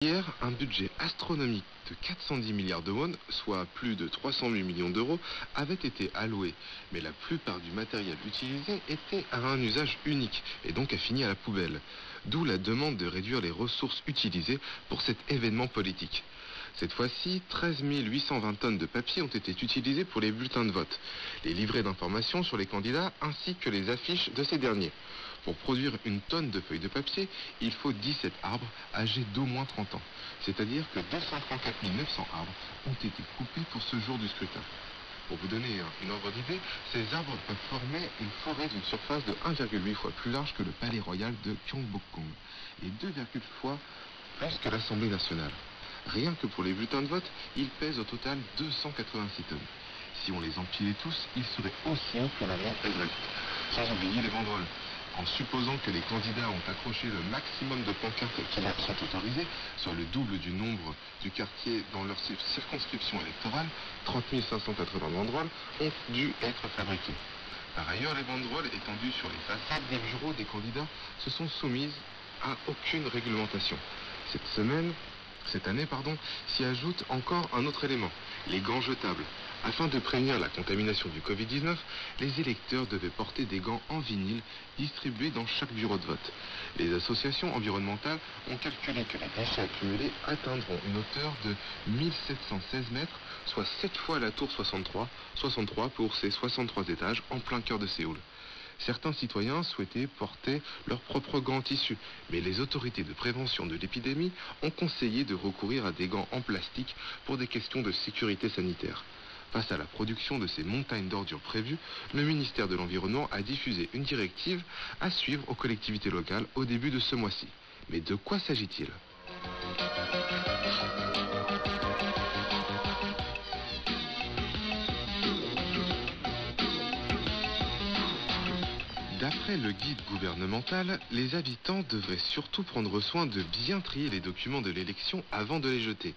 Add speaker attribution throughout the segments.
Speaker 1: Hier, un budget astronomique de 410 milliards de won, soit plus de 308 millions d'euros, avait été alloué. Mais la plupart du matériel utilisé était à un usage unique et donc a fini à la poubelle. D'où la demande de réduire les ressources utilisées pour cet événement politique. Cette fois-ci, 13 820 tonnes de papier ont été utilisées pour les bulletins de vote, les livrets d'information sur les candidats ainsi que les affiches de ces derniers. Pour produire une tonne de feuilles de papier, il faut 17 arbres âgés d'au moins 30 ans. C'est-à-dire que 234 900 arbres ont été coupés pour ce jour du scrutin. Pour vous donner une ordre d'idée, ces arbres peuvent former une forêt d'une surface de 1,8 fois plus large que le palais royal de Gyeongbokgung et 2,1 fois plus que l'Assemblée nationale. Rien que pour les bulletins de vote, ils pèsent au total 286 tonnes. Si on les empilait tous, ils seraient aussi hauts que la Mont Everest. Sans oublier les banderoles. En supposant que les candidats ont accroché le maximum de pancartes qui leur sont autorisées, soit le double du nombre du quartier dans leur circonscription électorale, 30 580 banderoles ont dû être fabriquées. Par ailleurs, les banderoles étendues sur les façades des bureaux des candidats se sont soumises à aucune réglementation. Cette année, s'y ajoute encore un autre élément, les gants jetables. Afin de prévenir la contamination du Covid-19, les électeurs devaient porter des gants en vinyle distribués dans chaque bureau de vote. Les associations environnementales ont calculé que les déchets accumulés atteindront une hauteur de 1716 mètres, soit 7 fois la tour 63 pour ses 63 étages en plein cœur de Séoul. Certains citoyens souhaitaient porter leurs propres gants en tissu, mais les autorités de prévention de l'épidémie ont conseillé de recourir à des gants en plastique pour des questions de sécurité sanitaire. Face à la production de ces montagnes d'ordures prévues, le ministère de l'Environnement a diffusé une directive à suivre aux collectivités locales au début de ce mois-ci. Mais de quoi s'agit-il ? D'après le guide gouvernemental, les habitants devraient surtout prendre soin de bien trier les documents de l'élection avant de les jeter.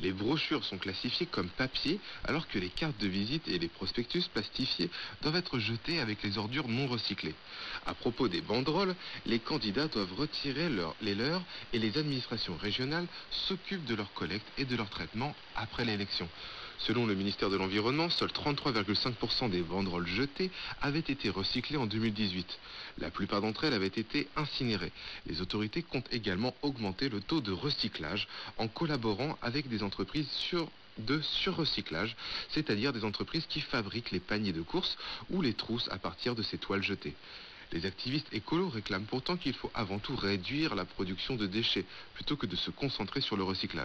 Speaker 1: Les brochures sont classifiées comme papier, alors que les cartes de visite et les prospectus plastifiés doivent être jetés avec les ordures non recyclées. À propos des banderoles, les candidats doivent retirer les leurs et les administrations régionales s'occupent de leur collecte et de leur traitement après l'élection. Selon le ministère de l'Environnement, seuls 33,5% des banderoles jetées avaient été recyclées en 2018. La plupart d'entre elles avaient été incinérées. Les autorités comptent également augmenter le taux de recyclage en collaborant avec des entreprises de surrecyclage, c'est-à-dire des entreprises qui fabriquent les paniers de course ou les trousses à partir de ces toiles jetées. Les activistes écolos réclament pourtant qu'il faut avant tout réduire la production de déchets plutôt que de se concentrer sur le recyclage.